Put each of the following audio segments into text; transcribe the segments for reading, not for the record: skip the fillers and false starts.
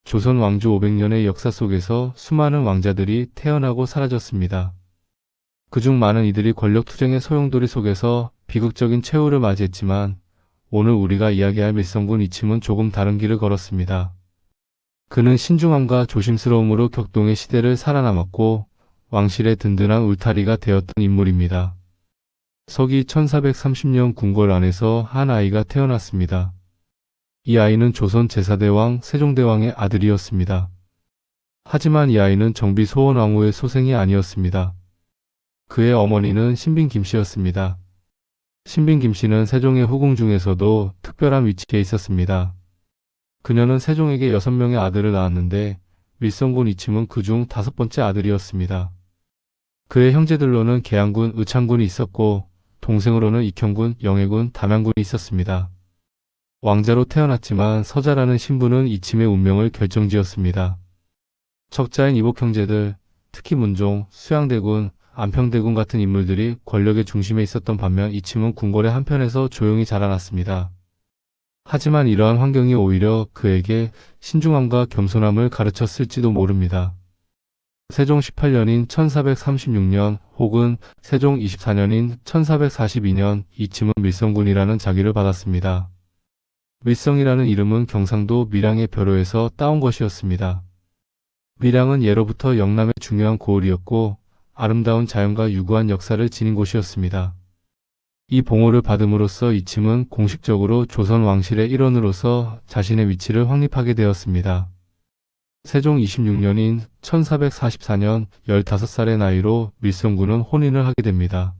조선 왕조 500년의 역사 속에서 수많은 왕자들이 태어나고 사라졌습니다. 그중 많은 이들이 권력투쟁의 소용돌이 속에서 비극적인 최후를 맞이했지만 오늘 우리가 이야기할 밀성군 이침은 조금 다른 길을 걸었습니다. 그는 신중함과 조심스러움으로 격동의 시대를 살아남았고 왕실의 든든한 울타리가 되었던 인물입니다. 서기 1430년 궁궐 안에서 한 아이가 태어났습니다. 이 아이는 조선 제4대왕 세종대왕의 아들이었습니다. 하지만 이 아이는 정비 소원왕후의 소생이 아니었습니다. 그의 어머니는 신빈 김씨였습니다. 신빈 김씨는 세종의 후궁 중에서도 특별한 위치에 있었습니다. 그녀는 세종에게 6명의 아들을 낳았는데 밀성군 이침은 그중 5번째 아들이었습니다. 그의 형제들로는 계양군, 의창군이 있었고 동생으로는 익형군, 영해군, 담양군이 있었습니다. 왕자로 태어났지만 서자라는 신부는 이침의 운명을 결정지었습니다. 척자인 이복 형제들, 특히 문종, 수양대군, 안평대군 같은 인물들이 권력의 중심에 있었던 반면 이침은 궁궐의 한편에서 조용히 자라났습니다. 하지만 이러한 환경이 오히려 그에게 신중함과 겸손함을 가르쳤을지도 모릅니다. 세종 18년인 1436년 혹은 세종 24년인 1442년 이침은 밀성군이라는 자기를 받았습니다. 밀성이라는 이름은 경상도 밀양의 벼로에서 따온 것이었습니다. 밀양은 예로부터 영남의 중요한 고을이었고 아름다운 자연과 유구한 역사를 지닌 곳이었습니다. 이 봉호를 받음으로써 이침은 공식적으로 조선 왕실의 일원으로서 자신의 위치를 확립하게 되었습니다. 세종 26년인 1444년 15살의 나이로 밀성군은 혼인을 하게 됩니다.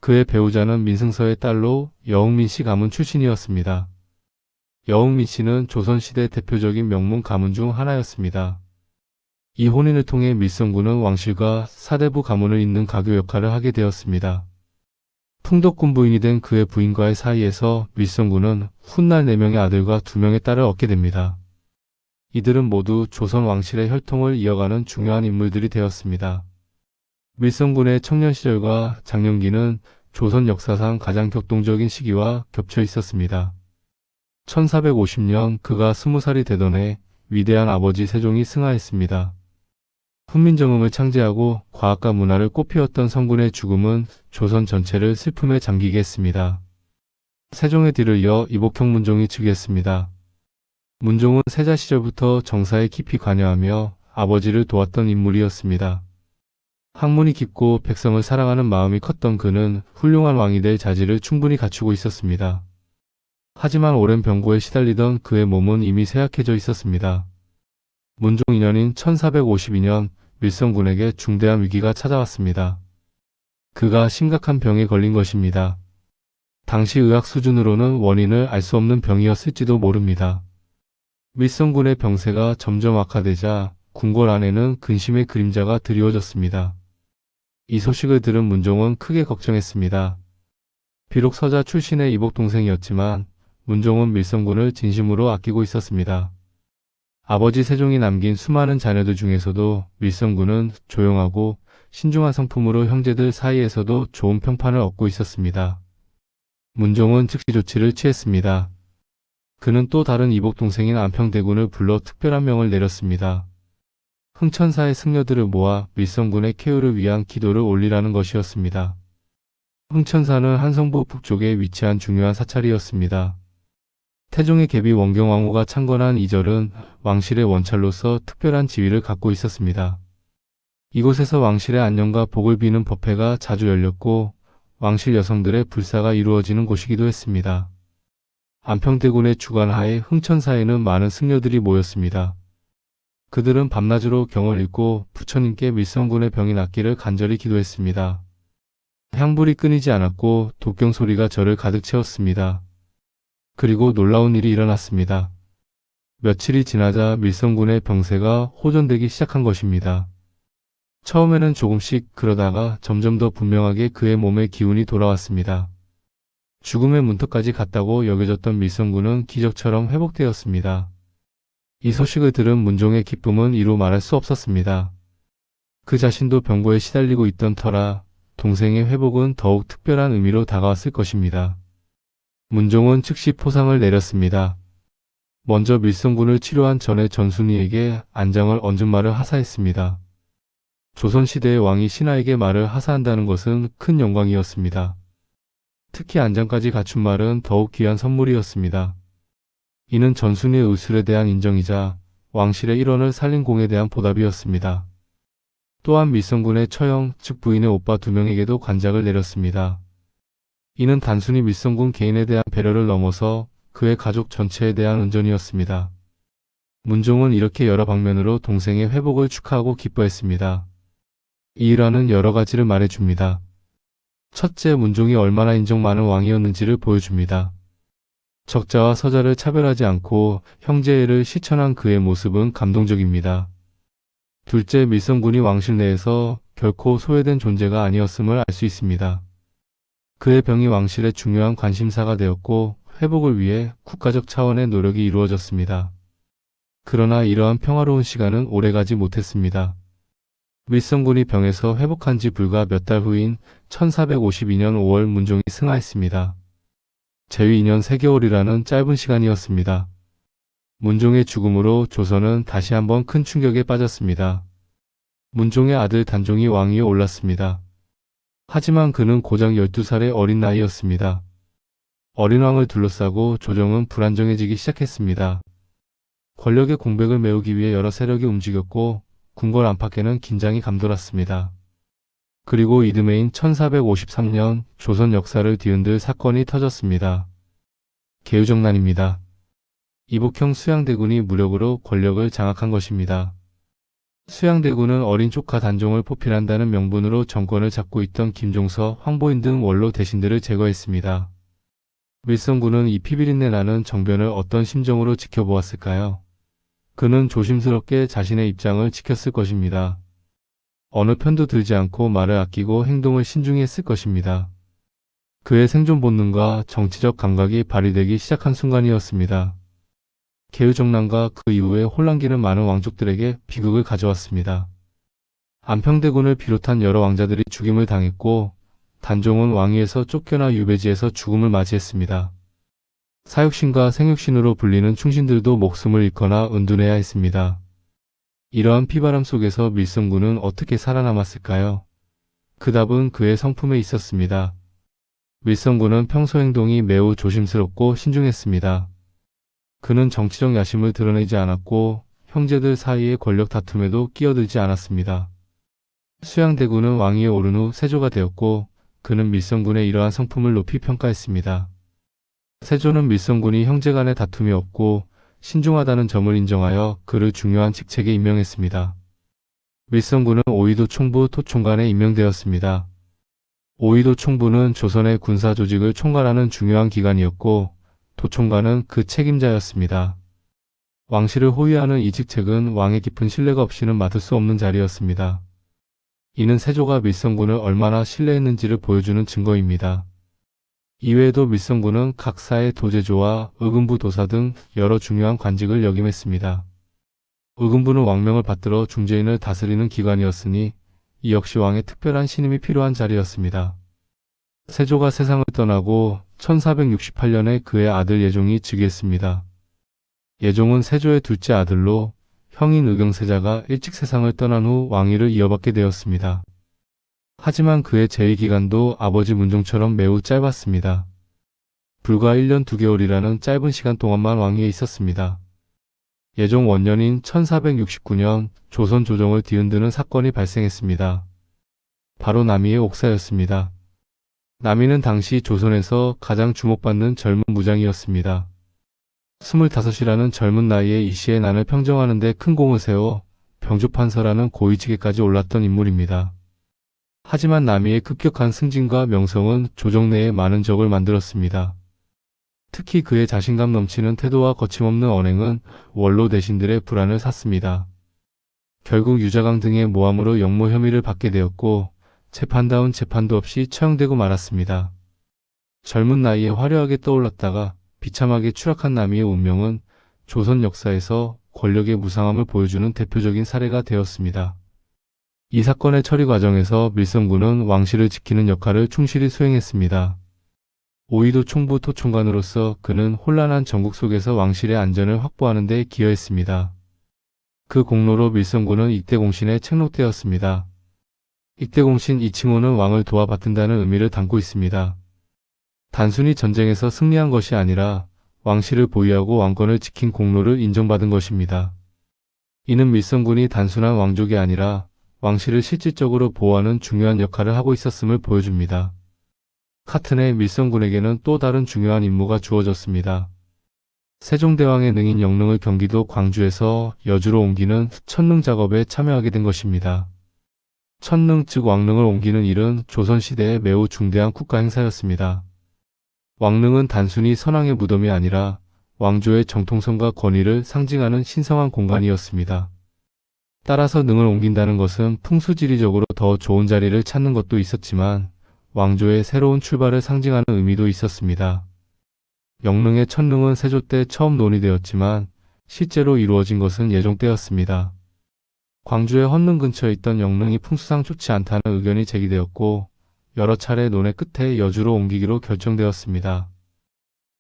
그의 배우자는 민승서의 딸로 여흥민 씨 가문 출신이었습니다. 여흥민 씨는 조선시대 대표적인 명문 가문 중 하나였습니다. 이 혼인을 통해 밀성군은 왕실과 사대부 가문을 잇는 가교 역할을 하게 되었습니다. 풍덕군 부인이 된 그의 부인과의 사이에서 밀성군은 훗날 4명의 아들과 2명의 딸을 얻게 됩니다. 이들은 모두 조선 왕실의 혈통을 이어가는 중요한 인물들이 되었습니다. 밀성군의 청년 시절과 장년기는 조선 역사상 가장 격동적인 시기와 겹쳐 있었습니다. 1450년 그가 20살이 되던 해 위대한 아버지 세종이 승하했습니다. 훈민정음을 창제하고 과학과 문화를 꽃피웠던 성군의 죽음은 조선 전체를 슬픔에 잠기게 했습니다. 세종의 뒤를 이어 이복형 문종이 즉위했습니다. 문종은 세자 시절부터 정사에 깊이 관여하며 아버지를 도왔던 인물이었습니다. 학문이 깊고 백성을 사랑하는 마음이 컸던 그는 훌륭한 왕이 될 자질을 충분히 갖추고 있었습니다. 하지만 오랜 병고에 시달리던 그의 몸은 이미 쇠약해져 있었습니다. 문종 2년인 1452년 밀성군에게 중대한 위기가 찾아왔습니다. 그가 심각한 병에 걸린 것입니다. 당시 의학 수준으로는 원인을 알 수 없는 병이었을지도 모릅니다. 밀성군의 병세가 점점 악화되자 궁궐 안에는 근심의 그림자가 드리워졌습니다. 이 소식을 들은 문종은 크게 걱정했습니다. 비록 서자 출신의 이복 동생이었지만 문종은 밀성군을 진심으로 아끼고 있었습니다. 아버지 세종이 남긴 수많은 자녀들 중에서도 밀성군은 조용하고 신중한 성품으로 형제들 사이에서도 좋은 평판을 얻고 있었습니다. 문종은 즉시 조치를 취했습니다. 그는 또 다른 이복 동생인 안평대군을 불러 특별한 명을 내렸습니다. 흥천사의 승려들을 모아 밀성군의 쾌유를 위한 기도를 올리라는 것이었습니다. 흥천사는 한성부 북쪽에 위치한 중요한 사찰이었습니다. 태종의 계비 원경왕후가 창건한 이 절은 왕실의 원찰로서 특별한 지위를 갖고 있었습니다. 이곳에서 왕실의 안녕과 복을 비는 법회가 자주 열렸고 왕실 여성들의 불사가 이루어지는 곳이기도 했습니다. 안평대군의 주관하에 흥천사에는 많은 승려들이 모였습니다. 그들은 밤낮으로 경을 읽고 부처님께 밀성군의 병이 낫기를 간절히 기도했습니다. 향불이 끊이지 않았고 독경 소리가 절을 가득 채웠습니다. 그리고 놀라운 일이 일어났습니다. 며칠이 지나자 밀성군의 병세가 호전되기 시작한 것입니다. 처음에는 조금씩 그러다가 점점 더 분명하게 그의 몸에 기운이 돌아왔습니다. 죽음의 문턱까지 갔다고 여겨졌던 밀성군은 기적처럼 회복되었습니다. 이 소식을 들은 문종의 기쁨은 이루 말할 수 없었습니다. 그 자신도 병고에 시달리고 있던 터라 동생의 회복은 더욱 특별한 의미로 다가왔을 것입니다. 문종은 즉시 포상을 내렸습니다. 먼저 밀성군을 치료한 전에 전순이에게 안장을 얹은 말을 하사했습니다. 조선시대의 왕이 신하에게 말을 하사한다는 것은 큰 영광이었습니다. 특히 안장까지 갖춘 말은 더욱 귀한 선물이었습니다. 이는 전순이의 의술에 대한 인정이자 왕실의 일원을 살린 공에 대한 보답이었습니다. 또한 밀성군의 처형, 즉 부인의 오빠 2명에게도 관작을 내렸습니다. 이는 단순히 밀성군 개인에 대한 배려를 넘어서 그의 가족 전체에 대한 은전이었습니다. 문종은 이렇게 여러 방면으로 동생의 회복을 축하하고 기뻐했습니다. 이 일화는 여러 가지를 말해줍니다. 첫째, 문종이 얼마나 인정 많은 왕이었는지를 보여줍니다. 적자와 서자를 차별하지 않고 형제애를 실천한 그의 모습은 감동적입니다. 둘째, 밀성군이 왕실 내에서 결코 소외된 존재가 아니었음을 알 수 있습니다. 그의 병이 왕실의 중요한 관심사가 되었고 회복을 위해 국가적 차원의 노력이 이루어졌습니다. 그러나 이러한 평화로운 시간은 오래가지 못했습니다. 밀성군이 병에서 회복한 지 불과 몇 달 후인 1452년 5월 문종이 승하했습니다. 재위 2년 3개월이라는 짧은 시간이었습니다. 문종의 죽음으로 조선은 다시 한번 큰 충격에 빠졌습니다. 문종의 아들 단종이 왕위에 올랐습니다. 하지만 그는 고작 12살의 어린 나이였습니다. 어린 왕을 둘러싸고 조정은 불안정해지기 시작했습니다. 권력의 공백을 메우기 위해 여러 세력이 움직였고 궁궐 안팎에는 긴장이 감돌았습니다. 그리고 이듬해인 1453년 조선 역사를 뒤흔들 사건이 터졌습니다. 개유정난입니다. 이복형 수양대군이 무력으로 권력을 장악한 것입니다. 수양대군은 어린 조카 단종을 포필한다는 명분으로 정권을 잡고 있던 김종서, 황보인 등 원로 대신들을 제거했습니다. 밀성군은 이 피비린내 나는 정변을 어떤 심정으로 지켜보았을까요? 그는 조심스럽게 자신의 입장을 지켰을 것입니다. 어느 편도 들지 않고 말을 아끼고 행동을 신중히 했을 것입니다. 그의 생존 본능과 정치적 감각이 발휘되기 시작한 순간이었습니다. 개유정난과 그 이후에 혼란기는 많은 왕족들에게 비극을 가져왔습니다. 안평대군을 비롯한 여러 왕자들이 죽임을 당했고 단종은 왕위에서 쫓겨나 유배지에서 죽음을 맞이했습니다. 사육신과 생육신으로 불리는 충신들도 목숨을 잃거나 은둔해야 했습니다. 이러한 피바람 속에서 밀성군은 어떻게 살아남았을까요? 그 답은 그의 성품에 있었습니다. 밀성군은 평소 행동이 매우 조심스럽고 신중했습니다. 그는 정치적 야심을 드러내지 않았고 형제들 사이의 권력 다툼에도 끼어들지 않았습니다. 수양대군은 왕위에 오른 후 세조가 되었고 그는 밀성군의 이러한 성품을 높이 평가했습니다. 세조는 밀성군이 형제 간의 다툼이 없고 신중하다는 점을 인정하여 그를 중요한 직책에 임명했습니다. 밀성군은 오이도 총부 토총관에 임명되었습니다. 오이도 총부는 조선의 군사 조직을 총괄하는 중요한 기관이었고 도총관은 그 책임자였습니다. 왕실을 호위하는 이 직책은 왕의 깊은 신뢰가 없이는 맡을 수 없는 자리였습니다. 이는 세조가 밀성군을 얼마나 신뢰했는지를 보여주는 증거입니다. 이외에도 밀성군은 각 사의 도제조와 의금부 도사 등 여러 중요한 관직을 역임했습니다. 의금부는 왕명을 받들어 중재인을 다스리는 기관이었으니 이 역시 왕의 특별한 신임이 필요한 자리였습니다. 세조가 세상을 떠나고 1468년에 그의 아들 예종이 즉위했습니다. 예종은 세조의 둘째 아들로 형인 의경세자가 일찍 세상을 떠난 후 왕위를 이어받게 되었습니다. 하지만 그의 재위 기간도 아버지 문종처럼 매우 짧았습니다. 불과 1년 2개월이라는 짧은 시간 동안만 왕위에 있었습니다. 예종 원년인 1469년 조선 조정을 뒤흔드는 사건이 발생했습니다. 바로 남이의 옥사였습니다. 남이는 당시 조선에서 가장 주목받는 젊은 무장이었습니다. 25이라는 젊은 나이에 이 시의 난을 평정하는 데 큰 공을 세워 병조판서라는 고위직에까지 올랐던 인물입니다. 하지만 남이의 급격한 승진과 명성은 조정 내에 많은 적을 만들었습니다. 특히 그의 자신감 넘치는 태도와 거침없는 언행은 원로 대신들의 불안을 샀습니다. 결국 유자강 등의 모함으로 역모 혐의를 받게 되었고 재판다운 재판도 없이 처형되고 말았습니다. 젊은 나이에 화려하게 떠올랐다가 비참하게 추락한 남이의 운명은 조선 역사에서 권력의 무상함을 보여주는 대표적인 사례가 되었습니다. 이 사건의 처리 과정에서 밀성군은 왕실을 지키는 역할을 충실히 수행했습니다. 오이도 총부 토총관으로서 그는 혼란한 전국 속에서 왕실의 안전을 확보하는 데 기여했습니다. 그 공로로 밀성군은 익대공신에 책록되었습니다. 익대공신 이 칭호는 왕을 도와 받든다는 의미를 담고 있습니다. 단순히 전쟁에서 승리한 것이 아니라 왕실을 보유하고 왕권을 지킨 공로를 인정받은 것입니다. 이는 밀성군이 단순한 왕족이 아니라 왕실을 실질적으로 보호하는 중요한 역할을 하고 있었음을 보여줍니다. 하튼의 밀성군에게는 또 다른 중요한 임무가 주어졌습니다. 세종대왕의 능인 영릉을 경기도 광주에서 여주로 옮기는 천릉 작업에 참여하게 된 것입니다. 천릉 즉 왕릉을 옮기는 일은 조선시대에 매우 중대한 국가 행사였습니다. 왕릉은 단순히 선왕의 무덤이 아니라 왕조의 정통성과 권위를 상징하는 신성한 공간이었습니다. 따라서 능을 옮긴다는 것은 풍수지리적으로 더 좋은 자리를 찾는 것도 있었지만 왕조의 새로운 출발을 상징하는 의미도 있었습니다. 영릉의 천릉은 세조 때 처음 논의되었지만 실제로 이루어진 것은 예종 때였습니다. 광주의 헌릉 근처에 있던 영릉이 풍수상 좋지 않다는 의견이 제기되었고 여러 차례 논의 끝에 여주로 옮기기로 결정되었습니다.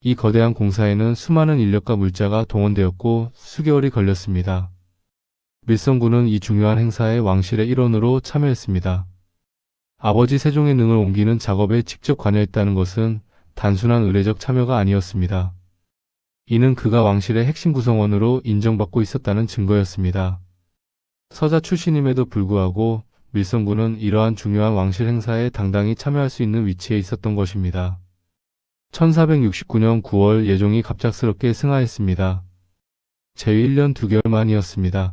이 거대한 공사에는 수많은 인력과 물자가 동원되었고 수개월이 걸렸습니다. 밀성군은 이 중요한 행사에 왕실의 일원으로 참여했습니다. 아버지 세종의 능을 옮기는 작업에 직접 관여했다는 것은 단순한 의례적 참여가 아니었습니다. 이는 그가 왕실의 핵심 구성원으로 인정받고 있었다는 증거였습니다. 서자 출신임에도 불구하고 밀성군은 이러한 중요한 왕실 행사에 당당히 참여할 수 있는 위치에 있었던 것입니다. 1469년 9월 예종이 갑작스럽게 승하했습니다. 재위 1년 2개월 만이었습니다.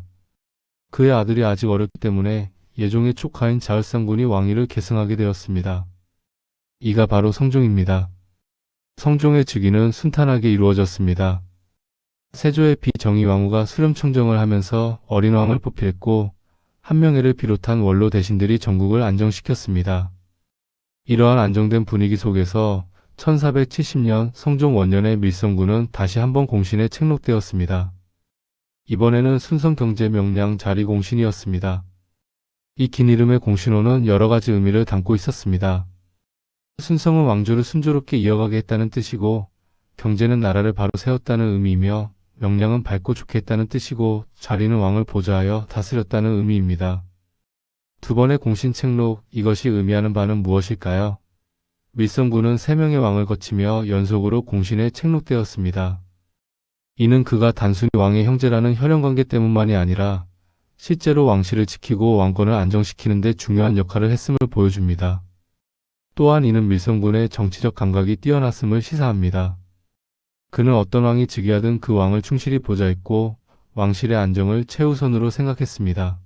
그의 아들이 아직 어렸기 때문에 예종의 조카인 자을상군이 왕위를 계승하게 되었습니다. 이가 바로 성종입니다. 성종의 즉위는 순탄하게 이루어졌습니다. 세조의 비정의 왕후가 수렴청정을 하면서 어린 왕을 보필했고 한명회를 비롯한 원로 대신들이 전국을 안정시켰습니다. 이러한 안정된 분위기 속에서 1470년 성종 원년의 밀성군은 다시 한번 공신에 책록되었습니다. 이번에는 순성경제명량 자리공신이었습니다. 이 긴 이름의 공신호는 여러 가지 의미를 담고 있었습니다. 순성은 왕조를 순조롭게 이어가게 했다는 뜻이고 경제는 나라를 바로 세웠다는 의미이며 명량은 밝고 좋게 했다는 뜻이고 자리는 왕을 보좌하여 다스렸다는 의미입니다. 두 번의 공신 책록, 이것이 의미하는 바는 무엇일까요? 밀성군은 3명의 왕을 거치며 연속으로 공신에 책록되었습니다. 이는 그가 단순히 왕의 형제라는 혈연관계 때문만이 아니라 실제로 왕실을 지키고 왕권을 안정시키는 데 중요한 역할을 했음을 보여줍니다. 또한 이는 밀성군의 정치적 감각이 뛰어났음을 시사합니다. 그는 어떤 왕이 즉위하든 그 왕을 충실히 보좌했고 왕실의 안정을 최우선으로 생각했습니다.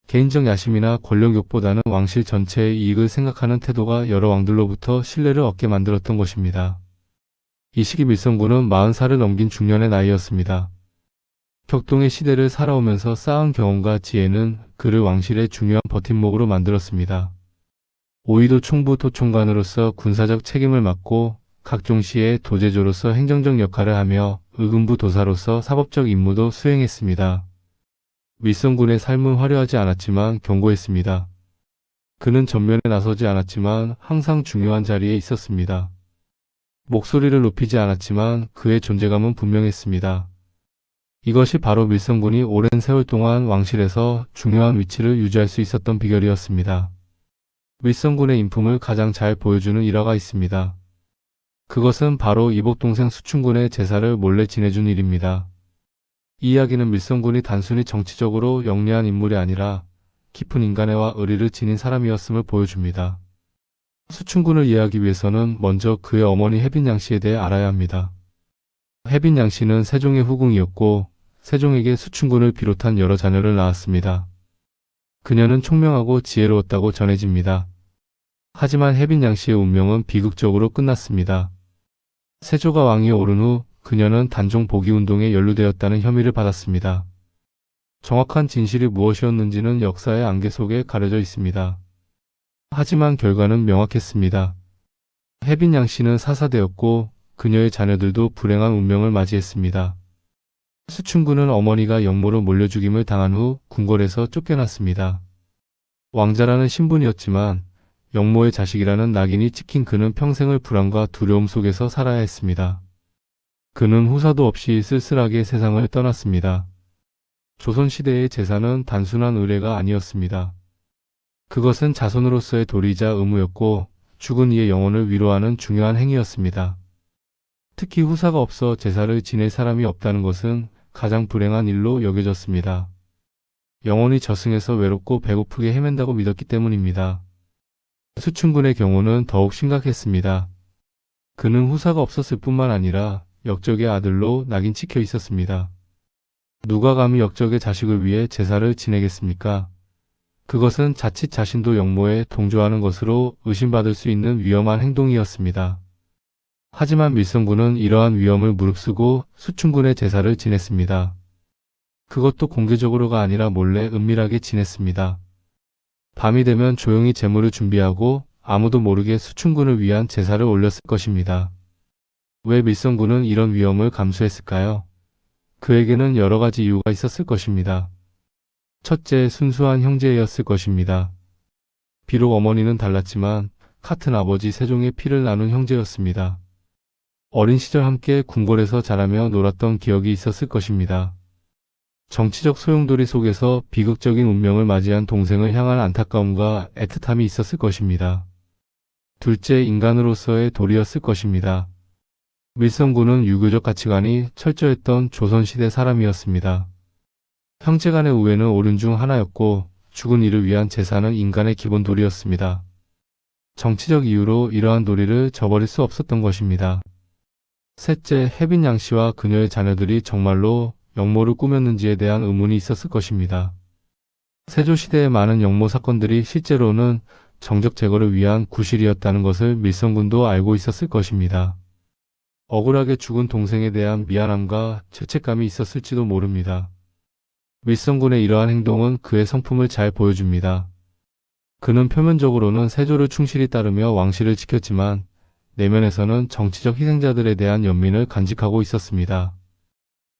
개인적 야심이나 권력욕보다는 왕실 전체의 이익을 생각하는 태도가 여러 왕들로부터 신뢰를 얻게 만들었던 것입니다. 이 시기 밀성군은 40살을 넘긴 중년의 나이였습니다. 격동의 시대를 살아오면서 쌓은 경험과 지혜는 그를 왕실의 중요한 버팀목으로 만들었습니다. 오이도 총부 토총관으로서 군사적 책임을 맡고 각종 시의 도제조로서 행정적 역할을 하며 의금부 도사로서 사법적 임무도 수행했습니다. 밀성군의 삶은 화려하지 않았지만 견고했습니다. 그는 전면에 나서지 않았지만 항상 중요한 자리에 있었습니다. 목소리를 높이지 않았지만 그의 존재감은 분명했습니다. 이것이 바로 밀성군이 오랜 세월 동안 왕실에서 중요한 위치를 유지할 수 있었던 비결이었습니다. 밀성군의 인품을 가장 잘 보여주는 일화가 있습니다. 그것은 바로 이복동생 수충군의 제사를 몰래 지내준 일입니다. 이 이야기는 밀성군이 단순히 정치적으로 영리한 인물이 아니라 깊은 인간애와 의리를 지닌 사람이었음을 보여줍니다. 수충군을 이해하기 위해서는 먼저 그의 어머니 혜빈양씨에 대해 알아야 합니다. 혜빈양씨는 세종의 후궁이었고 세종에게 수충군을 비롯한 여러 자녀를 낳았습니다. 그녀는 총명하고 지혜로웠다고 전해집니다. 하지만 혜빈양씨의 운명은 비극적으로 끝났습니다. 세조가 왕위에 오른 후 그녀는 단종 복위운동에 연루되었다는 혐의를 받았습니다. 정확한 진실이 무엇이었는지는 역사의 안개 속에 가려져 있습니다. 하지만 결과는 명확했습니다. 혜빈양씨는 사사되었고 그녀의 자녀들도 불행한 운명을 맞이했습니다. 수충군은 어머니가 역모로 몰려 죽임을 당한 후 궁궐에서 쫓겨났습니다. 왕자라는 신분이었지만 영모의 자식이라는 낙인이 찍힌 그는 평생을 불안과 두려움 속에서 살아야 했습니다. 그는 후사도 없이 쓸쓸하게 세상을 떠났습니다. 조선시대의 제사는 단순한 의례가 아니었습니다. 그것은 자손으로서의 도리이자 의무였고 죽은 이의 영혼을 위로하는 중요한 행위였습니다. 특히 후사가 없어 제사를 지낼 사람이 없다는 것은 가장 불행한 일로 여겨졌습니다. 영혼이 저승에서 외롭고 배고프게 헤맨다고 믿었기 때문입니다. 수춘군의 경우는 더욱 심각했습니다. 그는 후사가 없었을 뿐만 아니라 역적의 아들로 낙인 찍혀 있었습니다. 누가 감히 역적의 자식을 위해 제사를 지내겠습니까? 그것은 자칫 자신도 영모에 동조하는 것으로 의심받을 수 있는 위험한 행동이었습니다. 하지만 밀성군은 이러한 위험을 무릅쓰고 수춘군의 제사를 지냈습니다. 그것도 공개적으로가 아니라 몰래 은밀하게 지냈습니다. 밤이 되면 조용히 제물을 준비하고 아무도 모르게 수춘군을 위한 제사를 올렸을 것입니다. 왜 밀성군은 이런 위험을 감수했을까요? 그에게는 여러 가지 이유가 있었을 것입니다. 첫째, 순수한 형제였을 것입니다. 비록 어머니는 달랐지만 같은 아버지 세종의 피를 나눈 형제였습니다. 어린 시절 함께 궁궐에서 자라며 놀았던 기억이 있었을 것입니다. 정치적 소용돌이 속에서 비극적인 운명을 맞이한 동생을 향한 안타까움과 애틋함이 있었을 것입니다. 둘째, 인간으로서의 도리였을 것입니다. 밀성군은 유교적 가치관이 철저했던 조선시대 사람이었습니다. 형제간의 우애는 옳은 중 하나였고 죽은 이를 위한 제사는 인간의 기본 도리였습니다. 정치적 이유로 이러한 도리를 저버릴 수 없었던 것입니다. 셋째, 혜빈 양씨와 그녀의 자녀들이 정말로 영모를 꾸몄는지에 대한 의문이 있었을 것입니다. 세조시대의 많은 영모 사건들이 실제로는 정적 제거를 위한 구실이었다는 것을 밀성군도 알고 있었을 것입니다. 억울하게 죽은 동생에 대한 미안함과 죄책감이 있었을지도 모릅니다. 밀성군의 이러한 행동은 그의 성품을 잘 보여줍니다. 그는 표면적으로는 세조를 충실히 따르며 왕실을 지켰지만 내면에서는 정치적 희생자들에 대한 연민을 간직하고 있었습니다.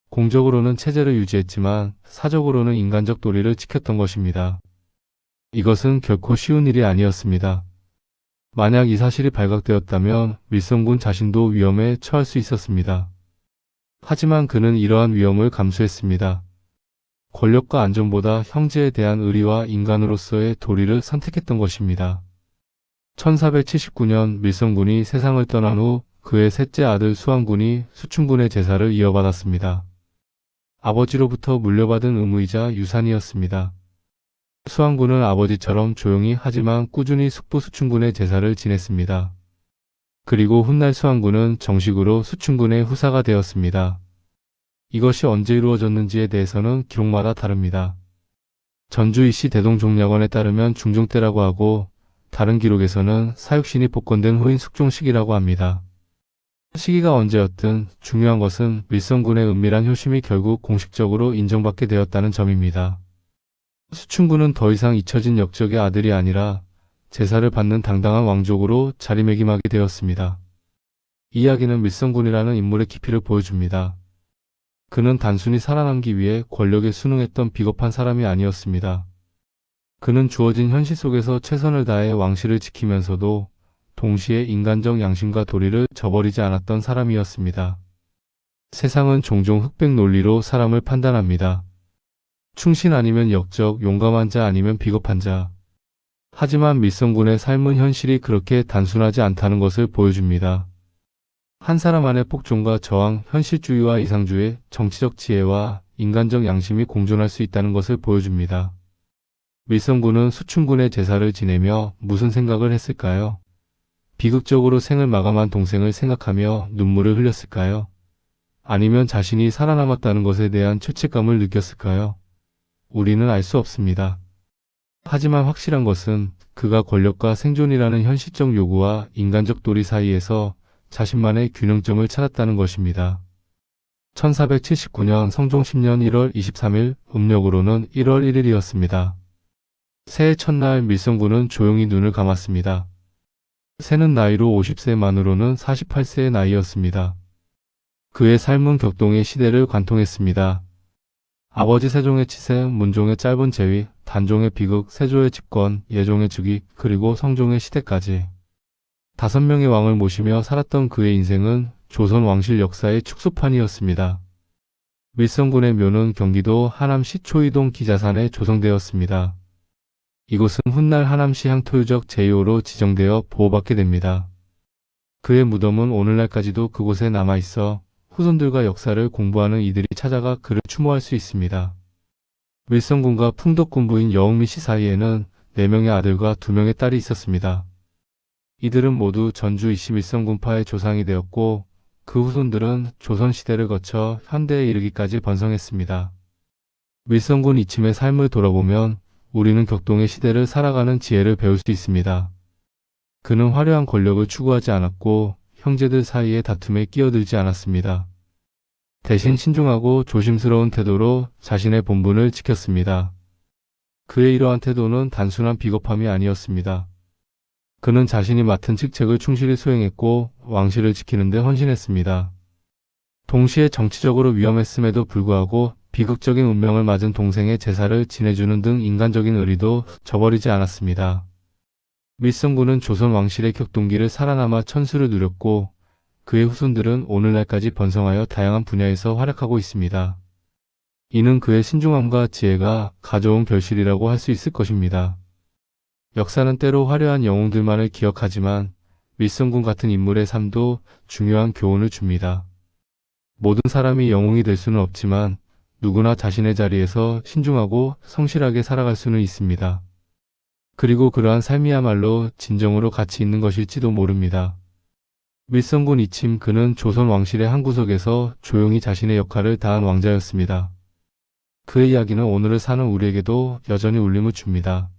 공적으로는 체제를 유지했지만 사적으로는 인간적 도리를 지켰던 것입니다. 이것은 결코 쉬운 일이 아니었습니다. 만약 이 사실이 발각되었다면 밀성군 자신도 위험에 처할 수 있었습니다. 하지만 그는 이러한 위험을 감수했습니다. 권력과 안전보다 형제에 대한 의리와 인간으로서의 도리를 선택했던 것입니다. 1479년 밀성군이 세상을 떠난 후 그의 셋째 아들 수왕군이 수춘군의 제사를 이어받았습니다. 아버지로부터 물려받은 의무이자 유산이었습니다. 수왕군은 아버지처럼 조용히 하지만 꾸준히 숙부 수춘군의 제사를 지냈습니다. 그리고 훗날 수왕군은 정식으로 수춘군의 후사가 되었습니다. 이것이 언제 이루어졌는지에 대해서는 기록마다 다릅니다. 전주이씨 대동종략원에 따르면 중종 때라고 하고 다른 기록에서는 사육신이 복권된 후인 숙종식이라고 합니다. 시기가 언제였든 중요한 것은 밀성군의 은밀한 효심이 결국 공식적으로 인정받게 되었다는 점입니다. 수춘군은 더 이상 잊혀진 역적의 아들이 아니라 제사를 받는 당당한 왕족으로 자리매김하게 되었습니다. 이 이야기는 밀성군이라는 인물의 깊이를 보여줍니다. 그는 단순히 살아남기 위해 권력에 순응했던 비겁한 사람이 아니었습니다. 그는 주어진 현실 속에서 최선을 다해 왕실을 지키면서도 동시에 인간적 양심과 도리를 저버리지 않았던 사람이었습니다. 세상은 종종 흑백 논리로 사람을 판단합니다. 충신 아니면 역적, 용감한 자 아니면 비겁한 자. 하지만 밀성군의 삶은 현실이 그렇게 단순하지 않다는 것을 보여줍니다. 한 사람 안에 폭존과 저항, 현실주의와 이상주의, 정치적 지혜와 인간적 양심이 공존할 수 있다는 것을 보여줍니다. 밀성군은 수춘군의 제사를 지내며 무슨 생각을 했을까요? 비극적으로 생을 마감한 동생을 생각하며 눈물을 흘렸을까요? 아니면 자신이 살아남았다는 것에 대한 죄책감을 느꼈을까요? 우리는 알 수 없습니다. 하지만 확실한 것은 그가 권력과 생존이라는 현실적 요구와 인간적 도리 사이에서 자신만의 균형점을 찾았다는 것입니다. 1479년 성종 10년 1월 23일, 음력으로는 1월 1일이었습니다. 새해 첫날 밀성군은 조용히 눈을 감았습니다. 새는 나이로 50세, 만으로는 48세의 나이였습니다. 그의 삶은 격동의 시대를 관통했습니다. 아버지 세종의 치생, 문종의 짧은 재위, 단종의 비극, 세조의 집권, 예종의 즉위, 그리고 성종의 시대까지 5명의 왕을 모시며 살았던 그의 인생은 조선 왕실 역사의 축소판이었습니다. 밀성군의 묘는 경기도 하남시 초이동 기자산에 조성되었습니다. 이곳은 훗날 하남시 향토유적 제2호로 지정되어 보호받게 됩니다. 그의 무덤은 오늘날까지도 그곳에 남아있어 후손들과 역사를 공부하는 이들이 찾아가 그를 추모할 수 있습니다. 밀성군과 풍덕군 부인 여흥미 씨 사이에는 4명의 아들과 2명의 딸이 있었습니다. 이들은 모두 전주 이씨 밀성군파의 조상이 되었고 그 후손들은 조선시대를 거쳐 현대에 이르기까지 번성했습니다. 밀성군 이침의 삶을 돌아보면 우리는 격동의 시대를 살아가는 지혜를 배울 수 있습니다. 그는 화려한 권력을 추구하지 않았고 형제들 사이의 다툼에 끼어들지 않았습니다. 대신 신중하고 조심스러운 태도로 자신의 본분을 지켰습니다. 그의 이러한 태도는 단순한 비겁함이 아니었습니다. 그는 자신이 맡은 직책을 충실히 수행했고 왕실을 지키는 데 헌신했습니다. 동시에 정치적으로 위험했음에도 불구하고 비극적인 운명을 맞은 동생의 제사를 지내주는 등 인간적인 의리도 저버리지 않았습니다. 밀성군은 조선 왕실의 격동기를 살아남아 천수를 누렸고 그의 후손들은 오늘날까지 번성하여 다양한 분야에서 활약하고 있습니다. 이는 그의 신중함과 지혜가 가져온 결실이라고 할 수 있을 것입니다. 역사는 때로 화려한 영웅들만을 기억하지만 밀성군 같은 인물의 삶도 중요한 교훈을 줍니다. 모든 사람이 영웅이 될 수는 없지만 누구나 자신의 자리에서 신중하고 성실하게 살아갈 수는 있습니다. 그리고 그러한 삶이야말로 진정으로 가치 있는 것일지도 모릅니다. 밀성군 이침, 그는 조선 왕실의 한 구석에서 조용히 자신의 역할을 다한 왕자였습니다. 그의 이야기는 오늘을 사는 우리에게도 여전히 울림을 줍니다.